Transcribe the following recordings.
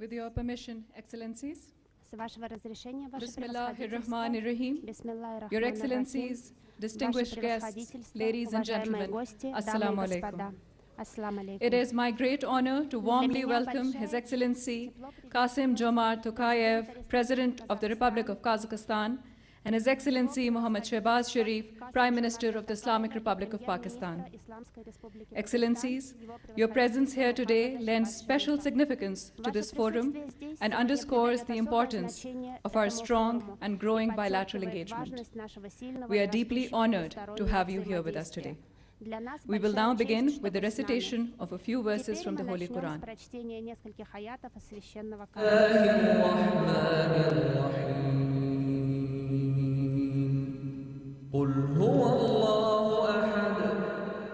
With your permission, Excellencies. С вашего разрешения, Ваше Bismillahirrahmanirrahim. Превосходительство. Your Excellencies, distinguished guests, ladies and gentlemen, Assalamu alaikum. It is my great honor to warmly welcome His Excellency Qasim Jomart Tokayev, President of the Republic of Kazakhstan, and His Excellency Muhammad Shehbaz Sharif, Prime Minister of the Islamic Republic of Pakistan. Excellencies, your presence here today lends special significance to this forum and underscores the importance of our strong and growing bilateral engagement. We are deeply honored to have you here with us today. We will now begin with the recitation of a few verses from the Holy Quran. قل هو الله أحد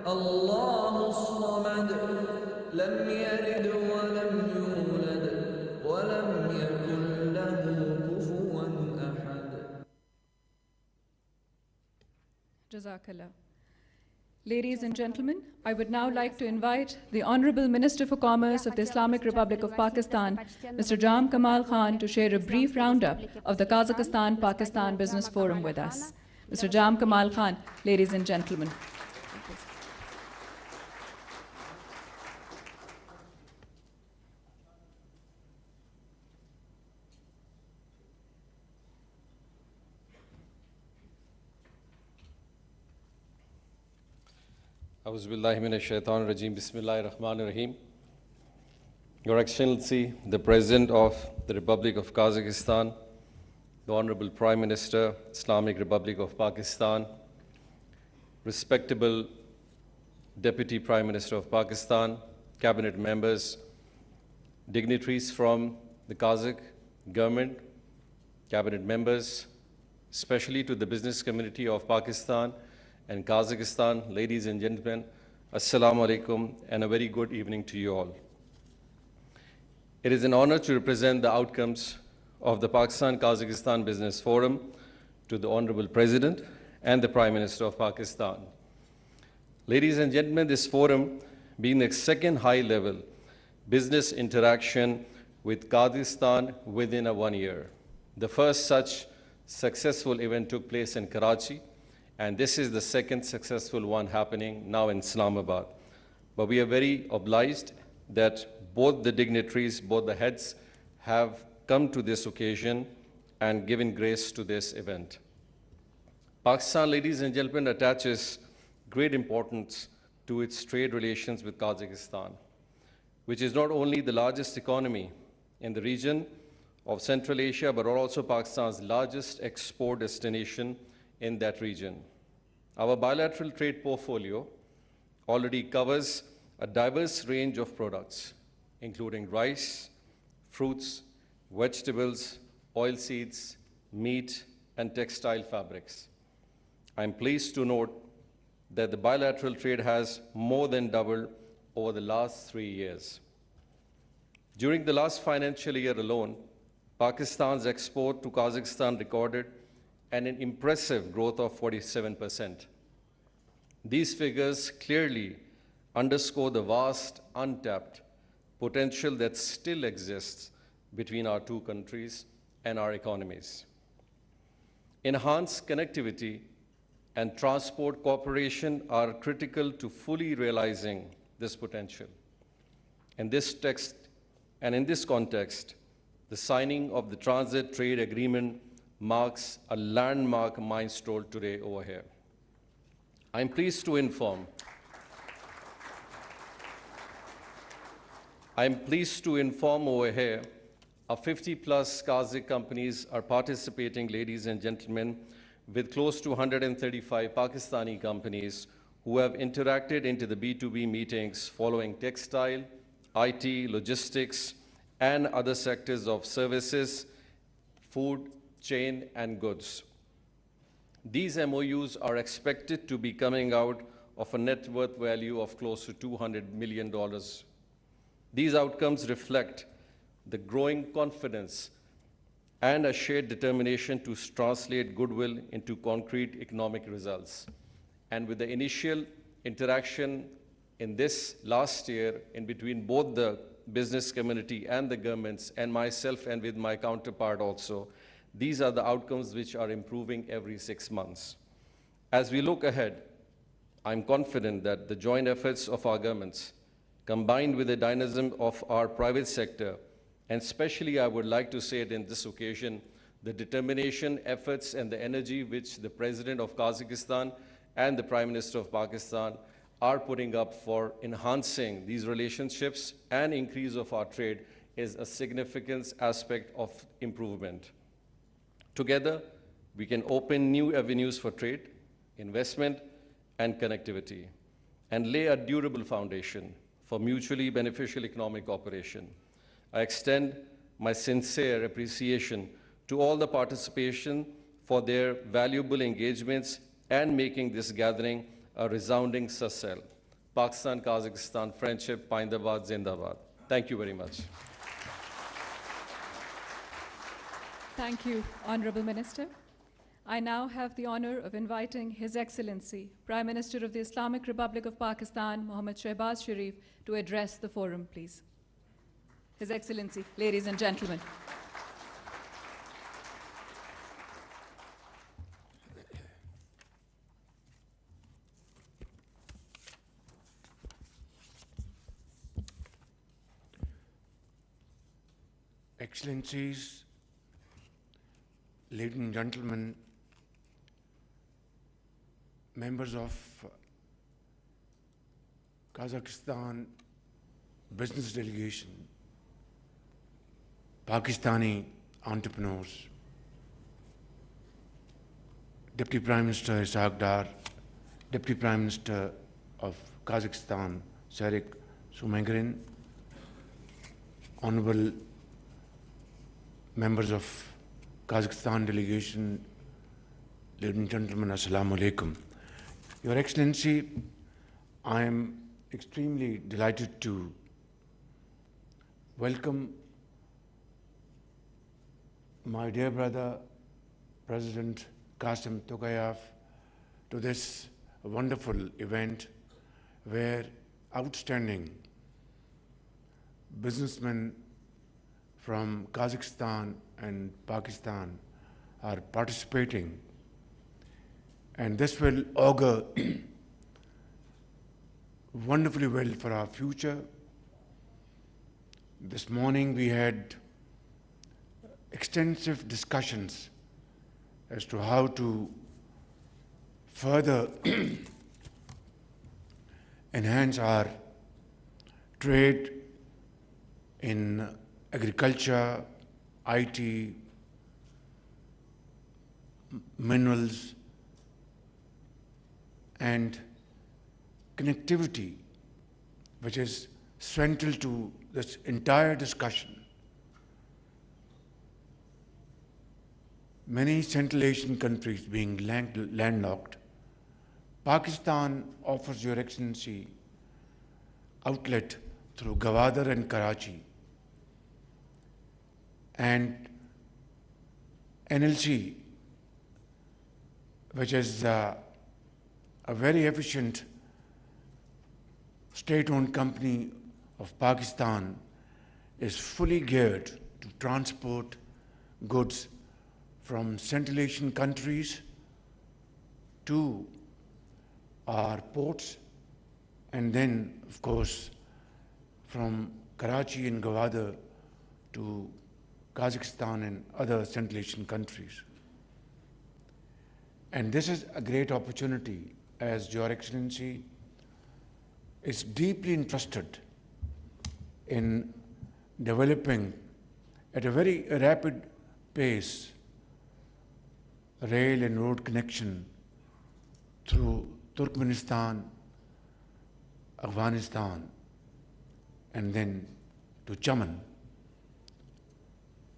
الله الصمد لم يلد ولم يولد ولم يكن له كفوا أحد. Jazakallah. Ladies and gentlemen, I would now like to invite the Honorable Minister for Commerce of the Islamic Republic of Pakistan, Mr. Jam Kamal Khan, to share a brief roundup of the Kazakhstan-Pakistan Business Forum with us. Mr. Jam Kamal Khan, ladies and gentlemen. A'udhu billahi minash shaitanir rajeem. Bismillahir Rahmanir Rahim. Your Excellency, the President of the Republic of Kazakhstan, the Honorable Prime Minister, Islamic Republic of Pakistan, respectable Deputy Prime Minister of Pakistan, cabinet members, dignitaries from the Kazakh government, cabinet members, especially to the business community of Pakistan and Kazakhstan, ladies and gentlemen, Assalamu alaikum, and a very good evening to you all. It is an honor to represent the outcomes of the Pakistan-Kazakhstan Business Forum to the Honorable President and the Prime Minister of Pakistan. Ladies and gentlemen, this forum being the second high-level business interaction with Kazakhstan within a 1 year. The first such successful event took place in Karachi, and this is the second successful one happening now in Islamabad. But we are very obliged that both the dignitaries, both the heads have come to this occasion and given grace to this event. Pakistan, ladies and gentlemen, attaches great importance to its trade relations with Kazakhstan, which is not only the largest economy in the region of Central Asia, but also Pakistan's largest export destination in that region. Our bilateral trade portfolio already covers a diverse range of products, including rice, fruits, vegetables, oilseeds, meat, and textile fabrics. I'm pleased to note that the bilateral trade has more than doubled over the last 3 years. During the last financial year alone, Pakistan's export to Kazakhstan recorded an impressive growth of 47%. These figures clearly underscore the vast, untapped potential that still exists between our two countries and our economies. Enhanced connectivity and transport cooperation are critical to fully realizing this potential. In this context, the signing of the Transit Trade Agreement marks a landmark milestone today over here. I'm pleased to inform over here, 50+ Kazakh companies are participating, ladies and gentlemen, with close to 135 Pakistani companies who have interacted into the B2B meetings following textile, IT, logistics, and other sectors of services, food, chain, and goods. These MOUs are expected to be coming out of a net worth value of close to $200 million. These outcomes reflect the growing confidence and a shared determination to translate goodwill into concrete economic results. And with the initial interaction in this last year in between both the business community and the governments and myself and with my counterpart also, these are the outcomes which are improving every 6 months. As we look ahead, I'm confident that the joint efforts of our governments, combined with the dynamism of our private sector, and especially I would like to say it in this occasion, the determination, efforts, and the energy which the President of Kazakhstan and the Prime Minister of Pakistan are putting up for enhancing these relationships and increase of our trade is a significant aspect of improvement. Together, we can open new avenues for trade, investment, and connectivity, and lay a durable foundation for mutually beneficial economic cooperation. I extend my sincere appreciation to all the participation for their valuable engagements and making this gathering a resounding success. Pakistan-Kazakhstan friendship, Paindabad, Zindabad. Thank you very much. Thank you, Honorable Minister. I now have the honor of inviting His Excellency, Prime Minister of the Islamic Republic of Pakistan, Muhammad Shehbaz Sharif, to address the forum, please. His Excellency, ladies and gentlemen. Excellencies, ladies and gentlemen, members of Kazakhstan business delegation, Pakistani entrepreneurs, Deputy Prime Minister Ishaq Dar, Deputy Prime Minister of Kazakhstan, Sarek Sumangrin, Honorable members of Kazakhstan delegation, ladies and gentlemen, Assalamu alaikum. Your Excellency, I am extremely delighted to welcome my dear brother, President Qasim Tokayev, to this wonderful event where outstanding businessmen from Kazakhstan and Pakistan are participating, and this will augur wonderfully well for our future. This morning we had extensive discussions as to how to further enhance our trade in agriculture, IT, minerals, and connectivity, which is central to this entire discussion. Many Central Asian countries being landlocked, Pakistan offers Your Excellency outlet through Gwadar and Karachi, and NLC, which is a very efficient state-owned company of Pakistan, is fully geared to transport goods from Central Asian countries to our ports, and then, of course, from Karachi and Gwadar to Kazakhstan and other Central Asian countries. And this is a great opportunity, as Your Excellency is deeply interested in developing at a very rapid pace rail and road connection through Turkmenistan, Afghanistan, and then to Chaman.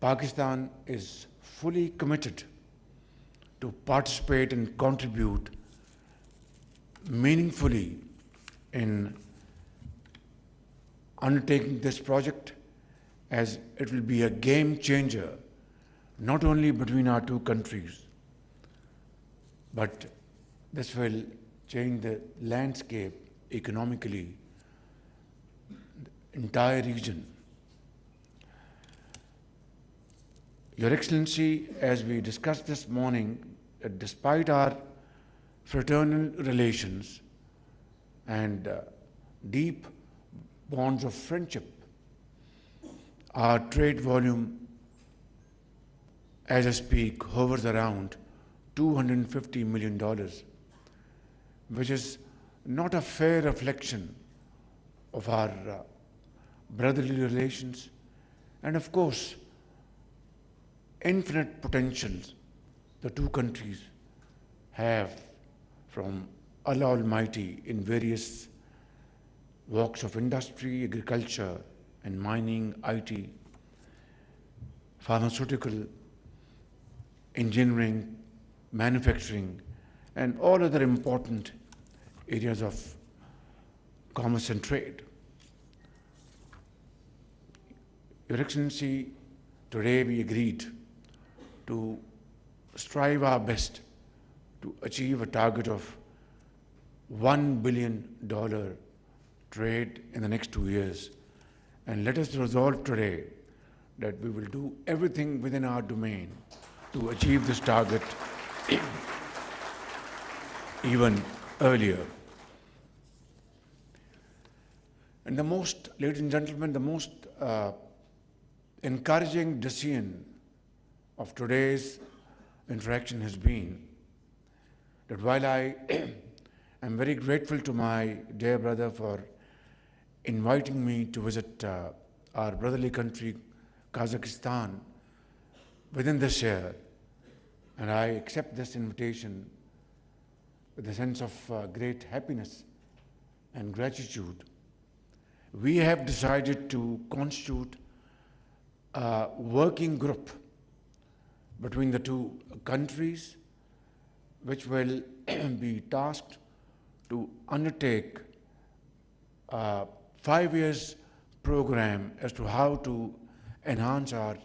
Pakistan is fully committed to participate and contribute meaningfully in undertaking this project, as it will be a game changer, not only between our two countries, but this will change the landscape economically, the entire region. Your Excellency, as we discussed this morning, that despite our fraternal relations and deep bonds of friendship, our trade volume, as I speak, hovers around $250 million, which is not a fair reflection of our brotherly relations and, of course, infinite potentials the two countries have from Allah Almighty in various walks of industry, agriculture and mining, IT, pharmaceutical, engineering, manufacturing, and all other important areas of commerce and trade. Your Excellency, today we agreed to strive our best to achieve a target of $1 billion trade in the next 2 years. And let us resolve today that we will do everything within our domain to achieve this target even earlier. And the most, ladies and gentlemen, the most encouraging decision of today's interaction has been that while I am very grateful to my dear brother for inviting me to visit our brotherly country, Kazakhstan, within this year, and I accept this invitation with a sense of great happiness and gratitude. We have decided to constitute a working group between the two countries, which will be tasked to undertake a 5 years program as to how to enhance our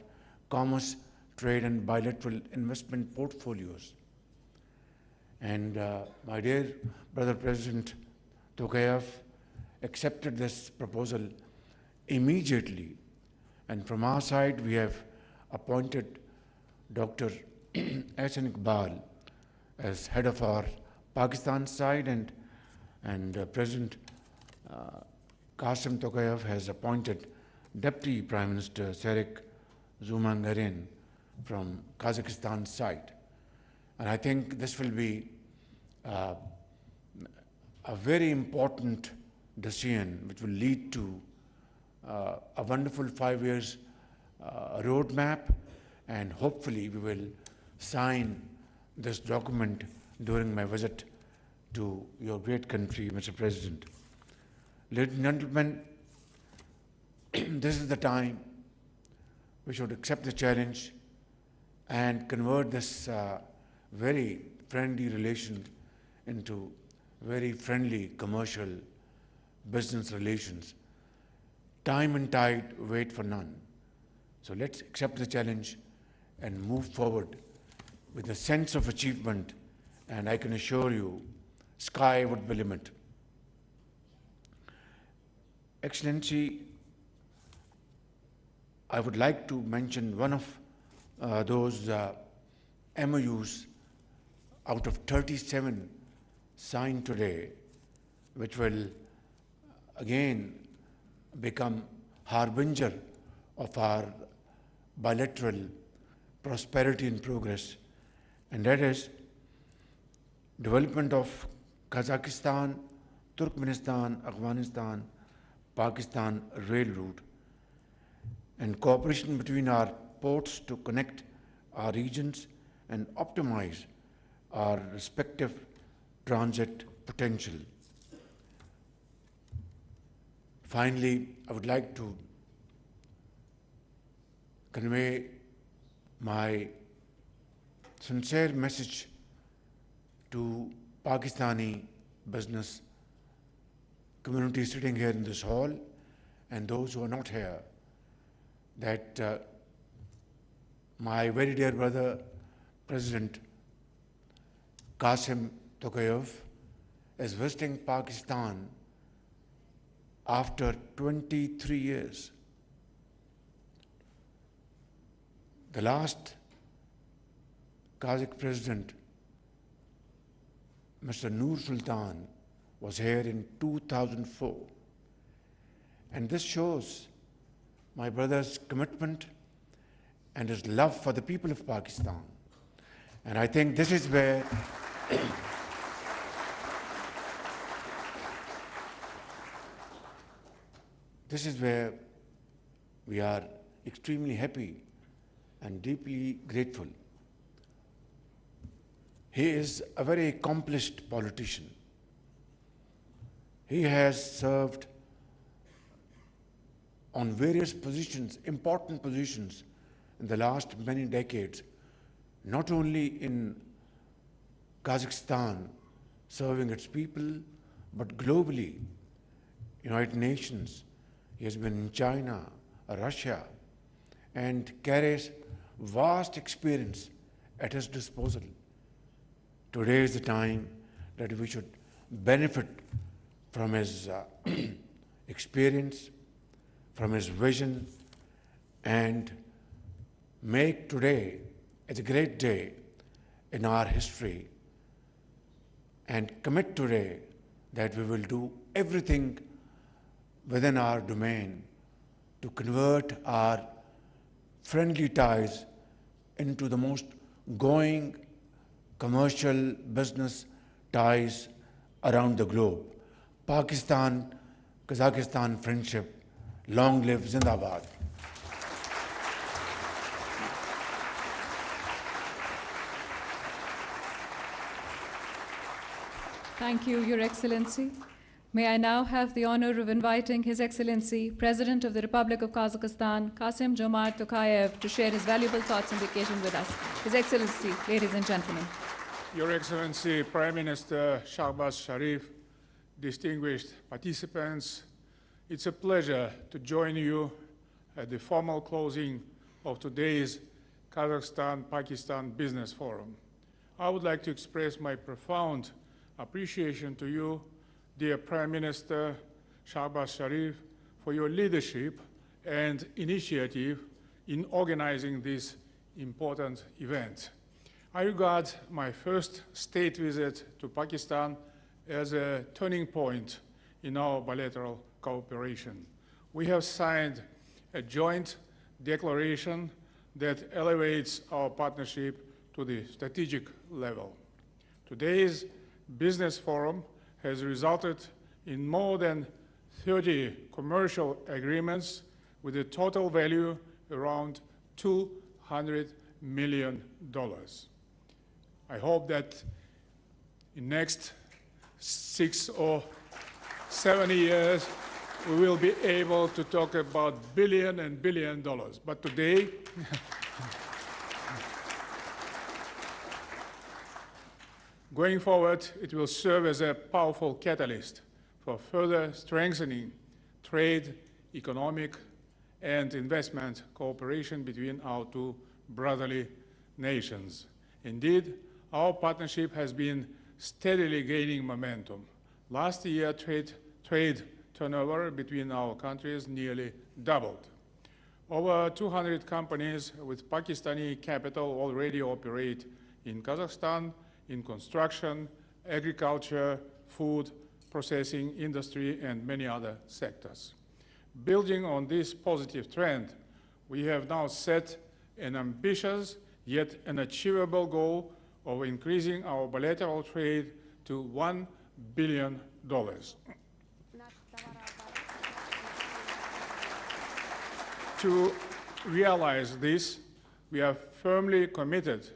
commerce, trade and bilateral investment portfolios. And my dear brother President Tokayev accepted this proposal immediately. And from our side, we have appointed Dr. Iqbal as head of our Pakistan side, and President Qasim Tokayev has appointed Deputy Prime Minister Serik Zumangaren from Kazakhstan side. And I think this will be a very important decision which will lead to a wonderful 5 years roadmap, and hopefully we will sign this document during my visit to your great country, Mr. President. Ladies and gentlemen, this is the time we should accept the challenge and convert this very friendly relation into very friendly commercial business relations. Time and tide wait for none. So let's accept the challenge and move forward with a sense of achievement, and I can assure you, sky would be the limit. Excellency, I would like to mention one of those MOUs out of 37 signed today, which will again become harbinger of our bilateral prosperity and progress, and that is development of Kazakhstan, Turkmenistan, Afghanistan, Pakistan rail route, and cooperation between our ports to connect our regions and optimize our respective transit potential. Finally, I would like to convey my sincere message to Pakistani business community sitting here in this hall and those who are not here, that my very dear brother, President Qasim Tokayev, is visiting Pakistan after 23 years. The last Kazakh president, Mr. Nur Sultan, was here in 2004. And this shows my brother's commitment and his love for the people of Pakistan. And I think this is where this is where we are extremely happy and deeply grateful. He is a very accomplished politician. He has served on various positions, important positions, in the last many decades, not only in Kazakhstan, serving its people, but globally, United Nations. He has been in China, Russia, and carries vast experience at his disposal. Today is the time that we should benefit from his experience, from his vision, and make today a great day in our history, and commit today that we will do everything within our domain to convert our friendly ties into the most going commercial business ties around the globe. Pakistan-Kazakhstan friendship, long live Zindabad. Thank you, Your Excellency. May I now have the honor of inviting His Excellency, President of the Republic of Kazakhstan, Kassym-Jomart Tokayev, to share his valuable thoughts on the occasion with us. His Excellency, ladies and gentlemen. Your Excellency, Prime Minister Shehbaz Sharif, distinguished participants, it's a pleasure to join you at the formal closing of today's Kazakhstan-Pakistan Business Forum. I would like to express my profound appreciation to you, dear Prime Minister Shehbaz Sharif, for your leadership and initiative in organizing this important event. I regard my first state visit to Pakistan as a turning point in our bilateral cooperation. We have signed a joint declaration that elevates our partnership to the strategic level. Today's Business Forum has resulted in more than 30 commercial agreements with a total value around $200 million. I hope that in next 6 or 7 years, we will be able to talk about billion and billion dollars. But today, going forward, it will serve as a powerful catalyst for further strengthening trade, economic, and investment cooperation between our two brotherly nations. Indeed, our partnership has been steadily gaining momentum. Last year, trade turnover between our countries nearly doubled. Over 200 companies with Pakistani capital already operate in Kazakhstan in construction, agriculture, food, processing industry, and many other sectors. Building on this positive trend, we have now set an ambitious yet an achievable goal of increasing our bilateral trade to $1 billion. To realize this, we are firmly committed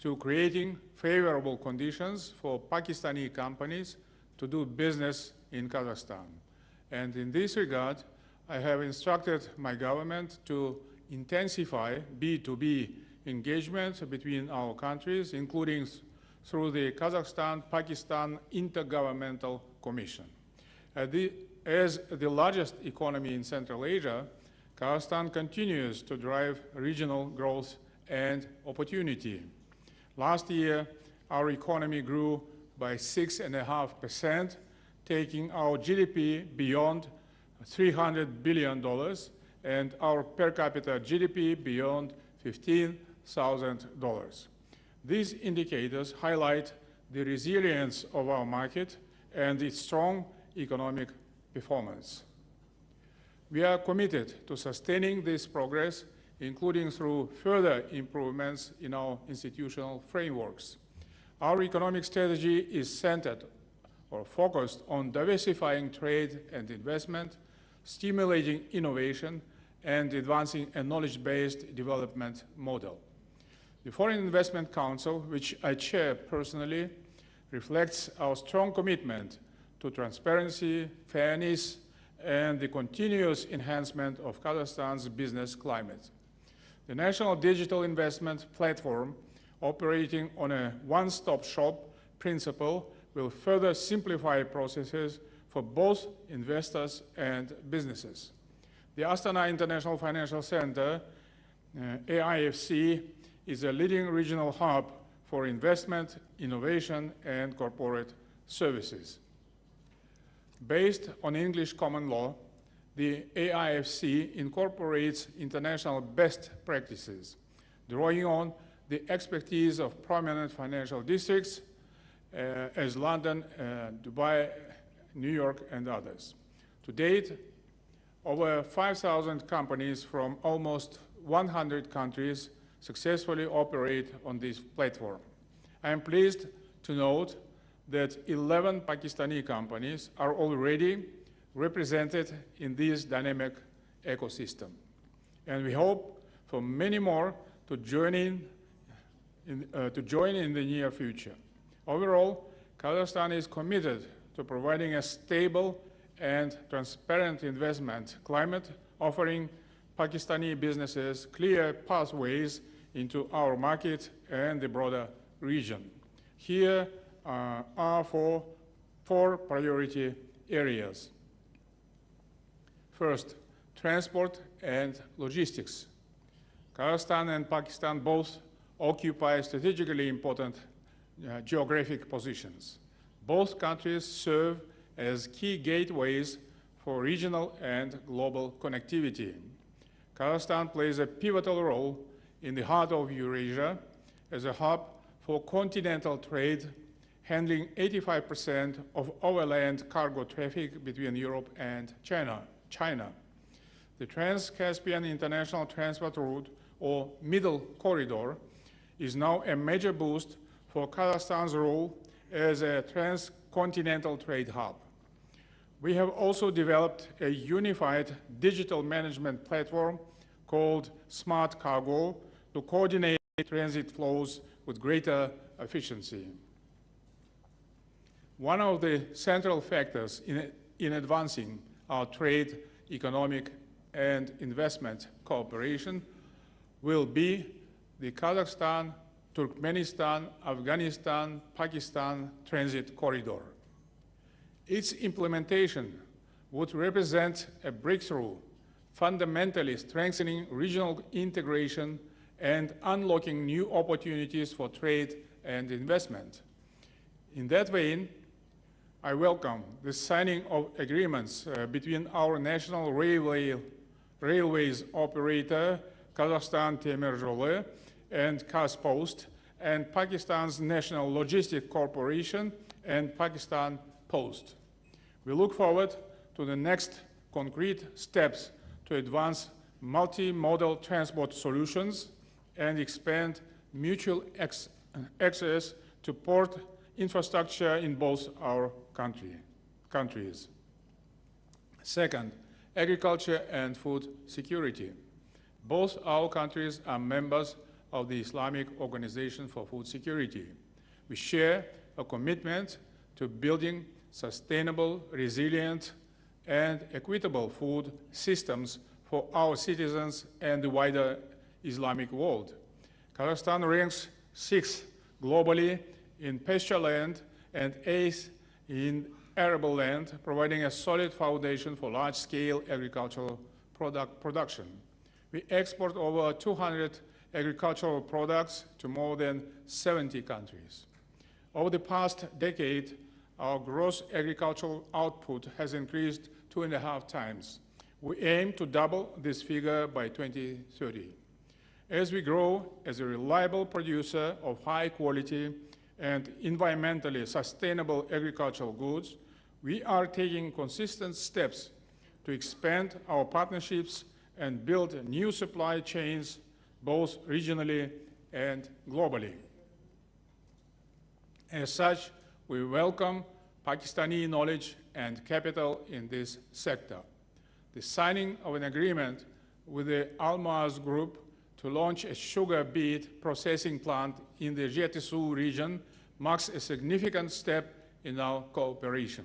to creating favorable conditions for Pakistani companies to do business in Kazakhstan. And in this regard, I have instructed my government to intensify B2B engagement between our countries, including through the Kazakhstan-Pakistan Intergovernmental Commission. As the largest economy in Central Asia, Kazakhstan continues to drive regional growth and opportunity. Last year, our economy grew by 6.5%, taking our GDP beyond $300 billion and our per capita GDP beyond $15,000. These indicators highlight the resilience of our market and its strong economic performance. We are committed to sustaining this progress, including through further improvements in our institutional frameworks. Our economic strategy is centered or focused on diversifying trade and investment, stimulating innovation, and advancing a knowledge-based development model. The Foreign Investment Council, which I chair personally, reflects our strong commitment to transparency, fairness, and the continuous enhancement of Kazakhstan's business climate. The National Digital Investment Platform, operating on a one-stop shop principle, will further simplify processes for both investors and businesses. The Astana International Financial Center, AIFC, is a leading regional hub for investment, innovation, and corporate services. Based on English common law, the AIFC incorporates international best practices, drawing on the expertise of prominent financial districts as London, Dubai, New York, and others. To date, over 5,000 companies from almost 100 countries successfully operate on this platform. I am pleased to note that 11 Pakistani companies are already represented in this dynamic ecosystem, and we hope for many more to join in the near future. Overall, Kazakhstan is committed to providing a stable and transparent investment climate, offering Pakistani businesses clear pathways into our market and the broader region. Here are four priority areas. First, transport and logistics. Kazakhstan and Pakistan both occupy strategically important geographic positions. Both countries serve as key gateways for regional and global connectivity. Kazakhstan plays a pivotal role in the heart of Eurasia as a hub for continental trade, handling 85% of overland cargo traffic between Europe and China. The Trans-Caspian International Transport Route, or Middle Corridor, is now a major boost for Kazakhstan's role as a transcontinental trade hub. We have also developed a unified digital management platform called Smart Cargo to coordinate transit flows with greater efficiency. One of the central factors in advancing our trade, economic, and investment cooperation will be the Kazakhstan, Turkmenistan, Afghanistan, Pakistan transit corridor. Its implementation would represent a breakthrough, fundamentally strengthening regional integration and unlocking new opportunities for trade and investment. In that vein, I welcome the signing of agreements between our national railways operator, Kazakhstan Temir Yolu and Kazpost, and Pakistan's National Logistic Corporation and Pakistan Post. We look forward to the next concrete steps to advance multimodal transport solutions and expand mutual access to port infrastructure in both our countries. Second, agriculture and food security. Both our countries are members of the Islamic Organization for Food Security. We share a commitment to building sustainable, resilient, and equitable food systems for our citizens and the wider Islamic world. Kazakhstan ranks 6th globally in pasture land and 8th in arable land, providing a solid foundation for large-scale agricultural production. We export over 200 agricultural products to more than 70 countries. Over the past decade, our gross agricultural output has increased 2.5 times. We aim to double this figure by 2030. As we grow as a reliable producer of high quality and environmentally sustainable agricultural goods, we are taking consistent steps to expand our partnerships and build new supply chains both regionally and globally. As such, we welcome Pakistani knowledge and capital in this sector. The signing of an agreement with the Almaz Group to launch a sugar beet processing plant in the Jetisu region marks a significant step in our cooperation.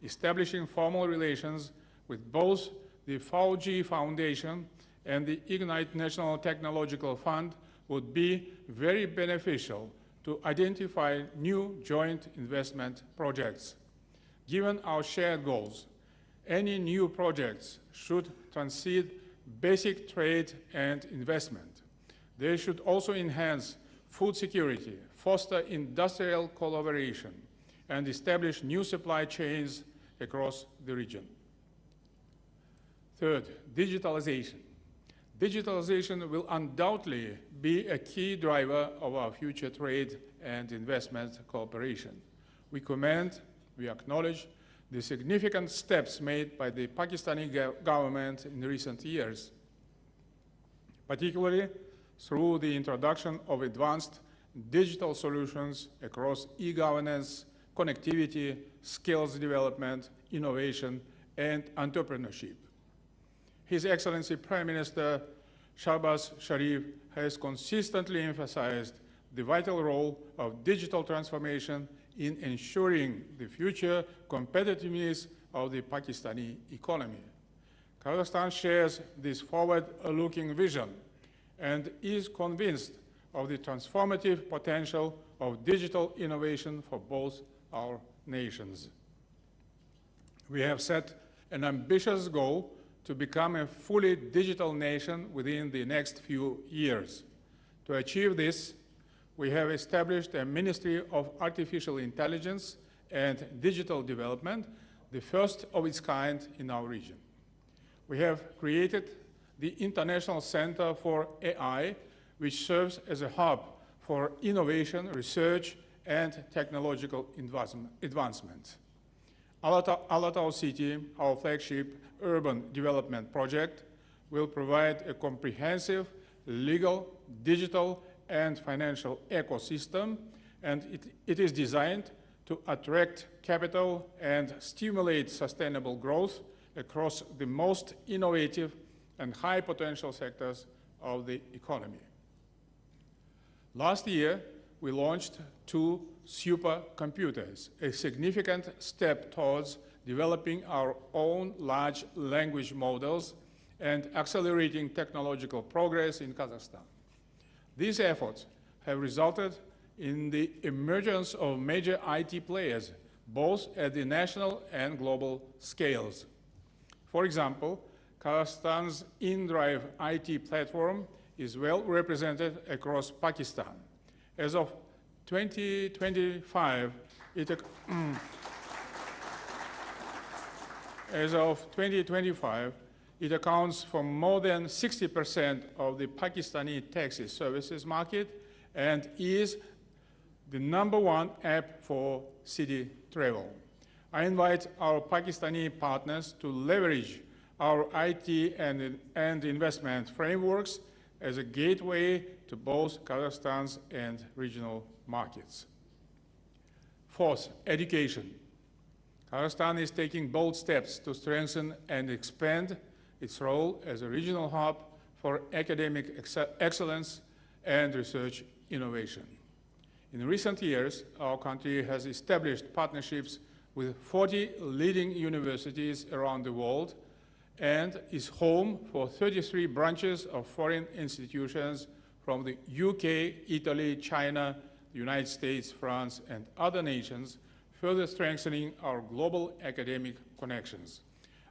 Establishing formal relations with both the FAOG Foundation and the Ignite National Technological Fund would be very beneficial to identify new joint investment projects. Given our shared goals, any new projects should transcend basic trade and investment. They should also enhance food security, foster industrial collaboration, and establish new supply chains across the region. Third, digitalization. Digitalization will undoubtedly be a key driver of our future trade and investment cooperation. We commend, we acknowledge the significant steps made by the Pakistani government in recent years, particularly through the introduction of advanced digital solutions across e-governance, connectivity, skills development, innovation, and entrepreneurship. His Excellency Prime Minister Shehbaz Sharif has consistently emphasized the vital role of digital transformation in ensuring the future competitiveness of the Pakistani economy. Kazakhstan shares this forward-looking vision and is convinced of the transformative potential of digital innovation for both our nations. We have set an ambitious goal to become a fully digital nation within the next few years. To achieve this, we have established a Ministry of Artificial Intelligence and Digital Development, the first of its kind in our region. We have created the International Center for AI, which serves as a hub for innovation, research, and technological advancement. Alatau City, our flagship urban development project, will provide a comprehensive legal, digital, and financial ecosystem, and it is designed to attract capital and stimulate sustainable growth across the most innovative and high potential sectors of the economy. Last year, we launched 2 supercomputers, a significant step towards developing our own large language models and accelerating technological progress in Kazakhstan. These efforts have resulted in the emergence of major IT players, both at the national and global scales. For example, Kazakhstan's InDrive IT platform is well represented across Pakistan. As of 2025, it accounts for more than 60% of the Pakistani taxi services market and is the #1 app for city travel. I invite our Pakistani partners to leverage our IT and investment frameworks as a gateway to both Kazakhstan's and regional markets. Fourth, education. Kazakhstan is taking bold steps to strengthen and expand its role as a regional hub for academic excellence and research innovation. In recent years, our country has established partnerships with 40 leading universities around the world and is home for 33 branches of foreign institutions from the UK, Italy, China, the United States, France, and other nations, further strengthening our global academic connections.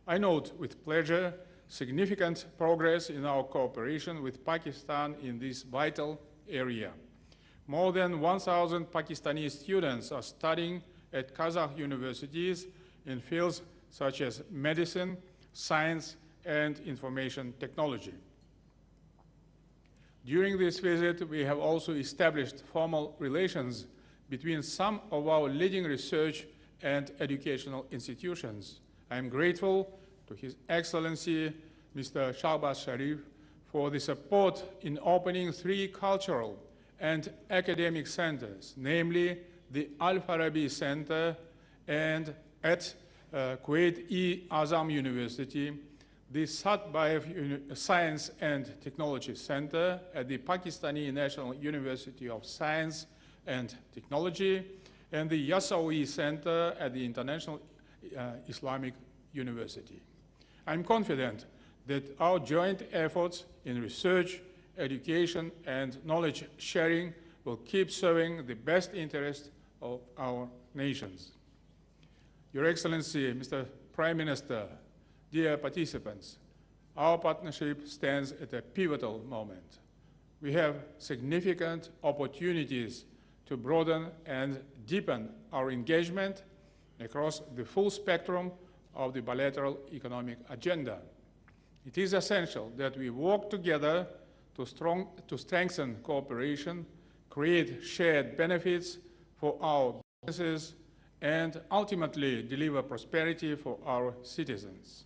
I note with pleasure significant progress in our cooperation with Pakistan in this vital area. More than 1,000 Pakistani students are studying at Kazakh universities in fields such as medicine, science, and information technology. During this visit, we have also established formal relations between some of our leading research and educational institutions. I am grateful to His Excellency, Mr. Shehbaz Sharif, for the support in opening 3 cultural and academic centers, namely the Al-Farabi Center and at Kuwait-e-Azam University, the Satbayev Science and Technology Center at the Pakistani National University of Science and Technology, and the Yasawi Center at the International Islamic University. I'm confident that our joint efforts in research, education, and knowledge sharing will keep serving the best interest of our nations. Your Excellency, Mr. Prime Minister, dear participants, our partnership stands at a pivotal moment. We have significant opportunities to broaden and deepen our engagement across the full spectrum of the bilateral economic agenda. It is essential that we work together to strengthen cooperation, create shared benefits for our businesses, and ultimately deliver prosperity for our citizens.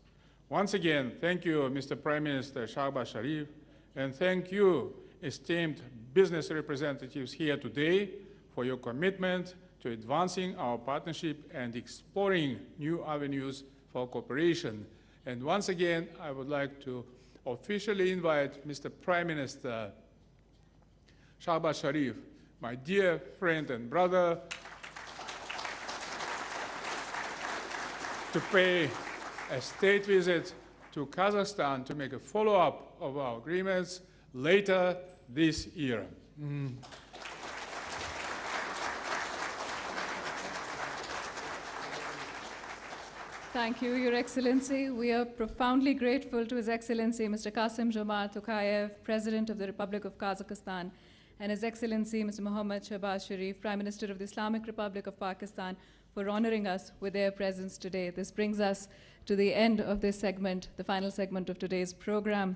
Once again, thank you, Mr. Prime Minister Shehbaz Sharif, and thank you, esteemed business representatives here today, for your commitment to advancing our partnership and exploring new avenues for cooperation. And once again, I would like to officially invite Mr. Prime Minister Shehbaz Sharif, my dear friend and brother, to pay a state visit to Kazakhstan to make a follow-up of our agreements later this year. Thank you, Your Excellency. We are profoundly grateful to His Excellency, Mr. Kasim-Jomart Tokayev, President of the Republic of Kazakhstan, and His Excellency, Mr. Mohammad Shehbaz Sharif, Prime Minister of the Islamic Republic of Pakistan, for honoring us with their presence today. This brings us to the end of this segment, the final segment of today's program.